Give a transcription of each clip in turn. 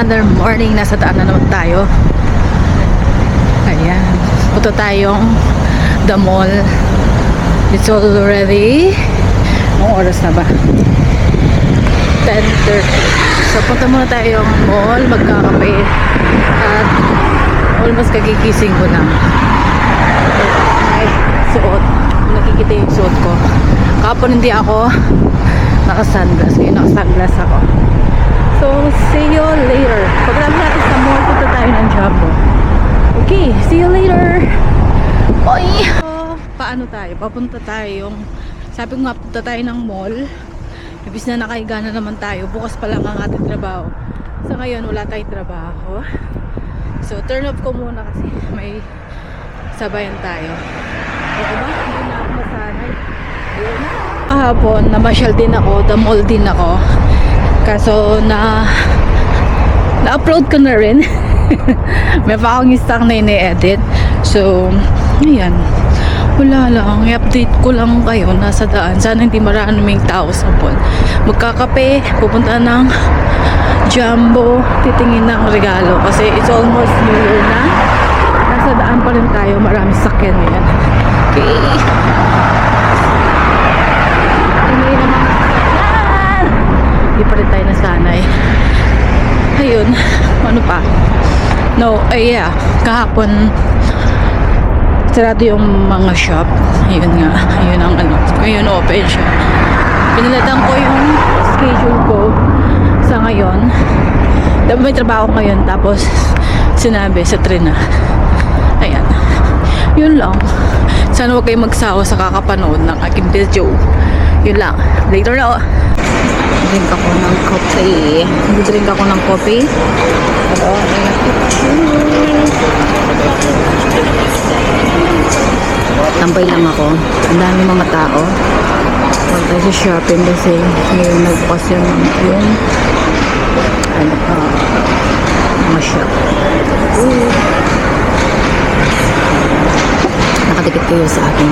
another morning. Nasa daan na naman tayo. Ayan. Punta tayong the mall. It's already anong oras na ba? 10:30. So punta muna tayong mall, magkakape at almost kagigising ko lang. Ay, suot. Nakikita yung suot ko. Kapon hindi ako naka-sunglass. Ngayon naka-sunglass ako. So, see you later. Pagkatapos natin sa mall, punta tayo ng Jumbo. Okay, see you later. Oy! So, paano tayo? Papunta tayo. Sabi ko nga, punta tayo ng mall. Ibis na nakahiga na naman tayo. Bukas pa lang ang ating trabaho. So, ngayon, wala tayong trabaho. So, turn off ko muna kasi may sabayan tayo. Okay ba? Hindi na ako masanay. Ayun na. Kahapon, namasyal din ako. The mall din ako. Kaso na-upload ko na rin. May pa akong stock na ini-edit. So, ayan. Wala lang. I-update ko lang kayo. Nasa daan. Sana hindi maraming tao sa mall. Magkakape. Pupunta ng Jumbo. Titingin ng regalo. Kasi it's almost New Year na. Nasa daan pa rin tayo. Maraming sakyan yan. Okay. Hindi pa rin tayo nasanay. Ayun, ano pa? No, yeah, kahapon sarado yung mga shop. Ayun nga, ayun ang ano. Ngayon open siya. Pinalitan ko yung schedule ko sa ngayon. Dapat may trabaho ngayon, tapos sinabi sa train na. Ayan. Yun lang. Sana huwag kayong magsawa sa kakapanood ng aking video. Yun lang. Later na. Drink ako ng coffee. Drink ako ng coffee. Pero, tambay lang ako. Ang dami mga tao. Huwag tayo sa shopping kasi ngayon nagpas yung ano pa, mga shop. Nakadikit kayo sa aking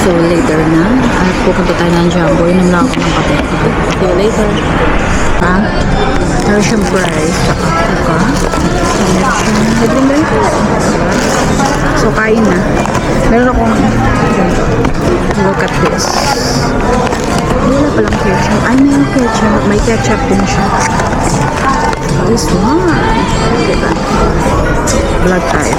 so later na at pupunta tayo ng Jumbo. Inom lang ako ng kape. See you later. Ha? Meron siyang price sa Africa. Naging rin ko. So kain na. Meron akong look at this. Wala palang ketchup. Ay, may ketchup. May ketchup din siya. This one. Diba? Vlog tayo.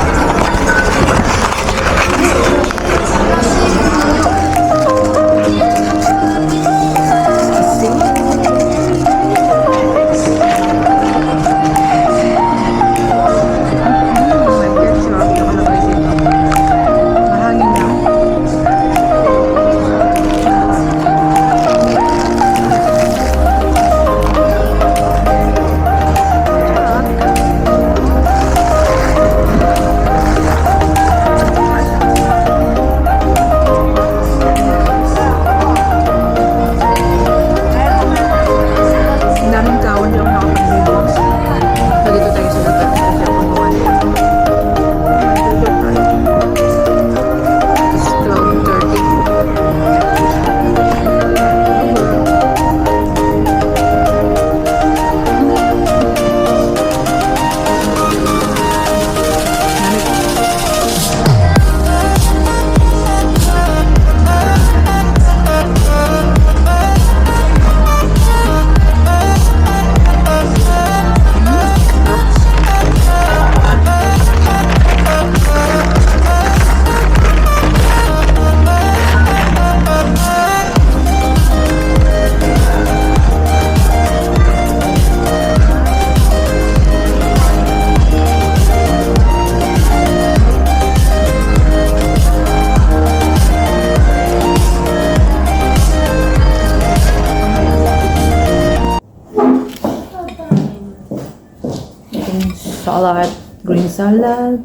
salad, green salad.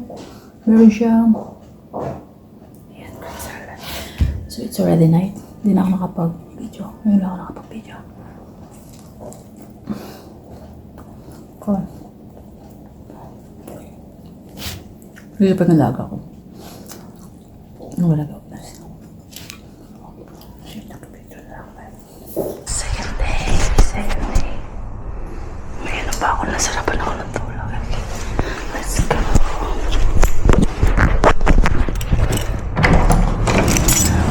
Meron siyang ayan, green salad. So it's already night. Hindi na ako nakapag-video. Ngayon lang ako nakapag-video. Cool. Hindi pa nalaga ko. Ano wala ba? Second day. May ano ba ako? Nasarapan ako ng tulog. Let's go.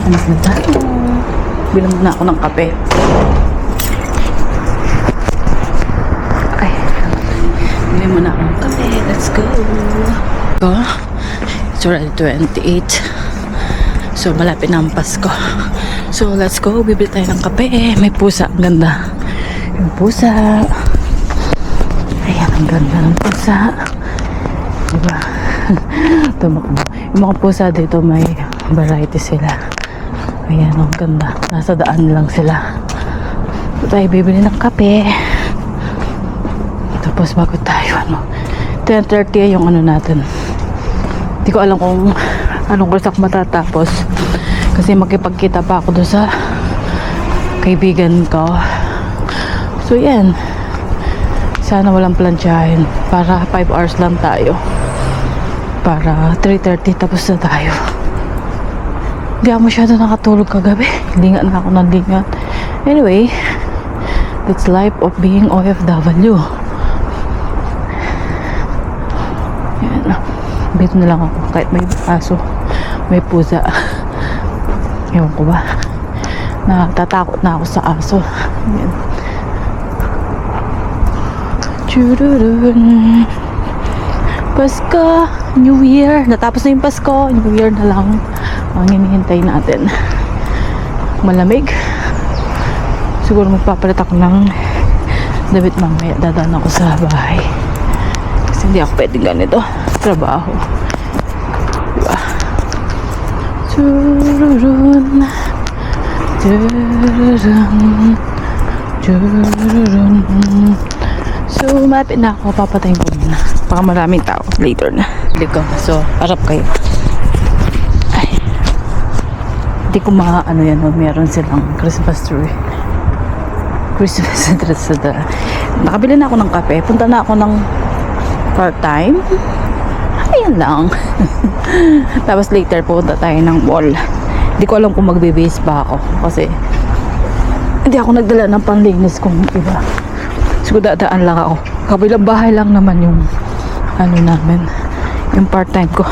Anak na tayo. Bilang muna ako ng kape. Ay. Bilang muna ako ng kape. Let's go. It's already 28. So, malapit na ang Pasko. So, let's go. Bibili tayo ng kape. May pusa. Ang ganda. Yung pusa. Ayan, ang ganda ng pusa. Diba? Tumakbo. Yung mga pusa dito, may variety sila. Ayan, ang ganda. Nasa daan lang sila. So, tayo bibili ng kape. Tapos, bago tayo, 10:30 yung natin. Hindi ko alam kung anong oras ako matatapos. Kasi makipagkita pa ako doon sa kaibigan ko. So, yan. Sana walang plansyahin. Para 5 hours lang tayo. Para 3:30 tapos na tayo. Hindi ako masyado nakatulog kagabi. Lingat na ako ng lingat. Anyway, that's life of being OFW. Yan. Bito na lang ako. Kahit may aso, may pusa. Ewan ko ba. Natatakot na ako sa aso. Yan. Chururun. Pasko, New Year. Natapos na yung Pasko. New Year na lang ang hinihintay natin. Malamig. Siguro magpapalit ako ng damit mamaya. Dadaan ako sa bahay. Kasi hindi ako pwedeng ganito. Trabaho. Diba? Chururun. Chururun. Chururun. So, malapit na ako. Papatayin ko muna. Baka maraming tao. Later na. Ligo. So, harap kayo. Ay. Hindi ko ano yan. Meron silang Christmas tree. Christmas tree sa nakabili na ako ng kape. Punta na ako ng part-time. Ayan lang. Tapos later punta tayo ng mall. Hindi ko alam kung magbe-base pa ako. Kasi hindi ako nagdala ng panlinis kung iba. Siguro dadaan lang ako. Kabilang bahay lang naman yung namin. Yung part-time ko.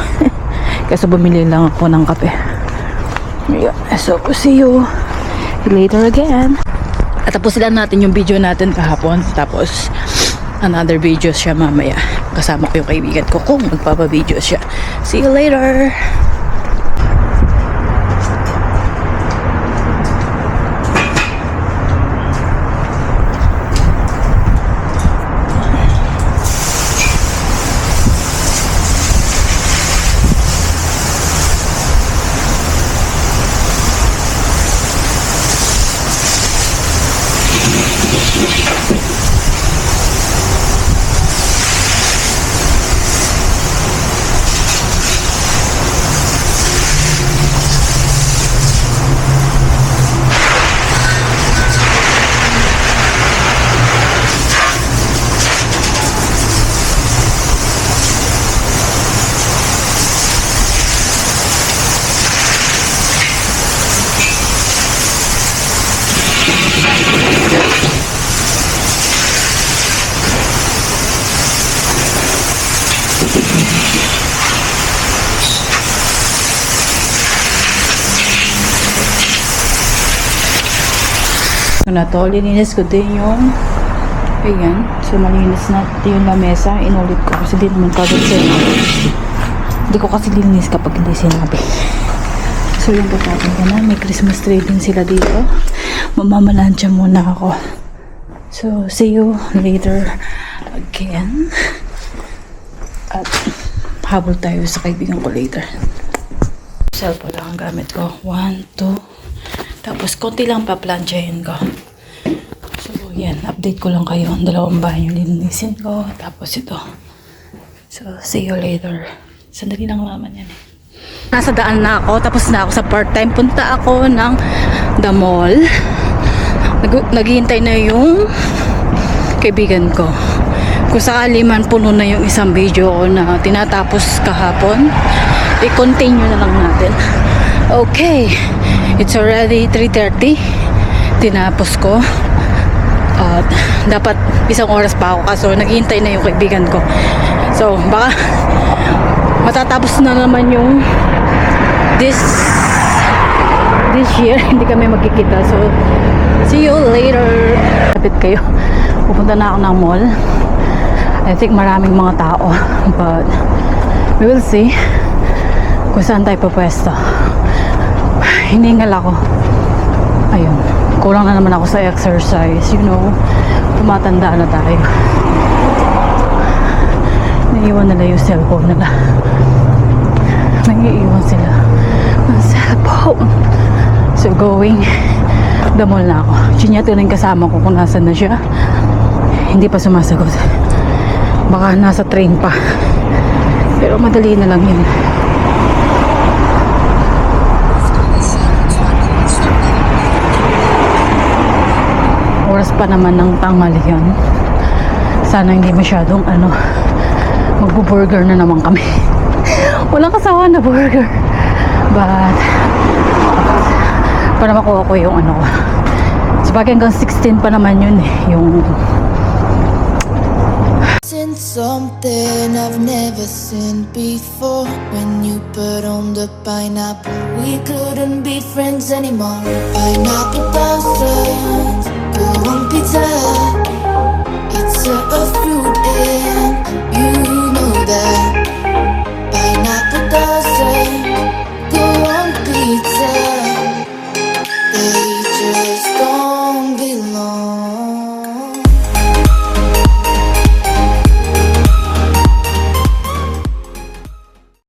Kasi bumili lang ako ng kape. Ayan. So, see you later again. At tapusin lang natin yung video natin kahapon. Tapos, another video siya mamaya. Kasama ko yung kaibigan ko kung magpapa-video siya. See you later! Na to, lininis ko din yung ayan, so malinis na yung lamesa, inulit ko kasi di naman kagad sinabi, hindi ko kasi linis kapag hindi sinabi. So yung pagkatong ko na, may Christmas tree din sila dito, mamamalansya muna ako. So see you later again, at habol tayo sa kaibigan ko later. Cellphone lang ang gamit ko, 1, 2, tapos, konti lang pa-plansyahin ko. So, yan. Update ko lang kayo. Ang dalawang bahay yung linisin ko. Tapos ito. So, see you later. Sandali lang naman yan eh. Nasa daan na ako. Tapos na ako sa part-time. Punta ako ng the mall. Naghihintay na yung kaibigan ko. Kung sakali man puno na yung isang video ko na tinatapos kahapon, i-continue na lang natin. Okay. It's already 3:30. Tinapos ko. At dapat isang oras pa ako kaso naghihintay na yung kaibigan ko. So, baka matatapos na naman yung this year. Hindi kami magkikita. So, see you later. Lapit kayo. Pupunta na ako ng mall. I think maraming mga tao. But, we will see kung saan tayo papwesto. Hiningal ako. Ayun. Kulang na naman ako sa exercise. You know, tumatanda na tayo. Naiiwan nila yung cellphone nila. Naiiwan sila ng cellphone. So, going the mall na ako. Chinyato na yung kasama ko kung nasan na siya. Hindi pa sumasagot. Baka nasa train pa. Pero madali na lang yun. Oras pa naman ng tanghalian. Sana hindi masyadong magbo-burger na naman kami. Walang kasawa na burger. But para makuha ko yung ko. Sabagay hanggang 16 pa naman yun eh. Yung something I've never seen before. When you put on the pineapple, we couldn't be friends anymore. Pineapple blossoms, go on pizza.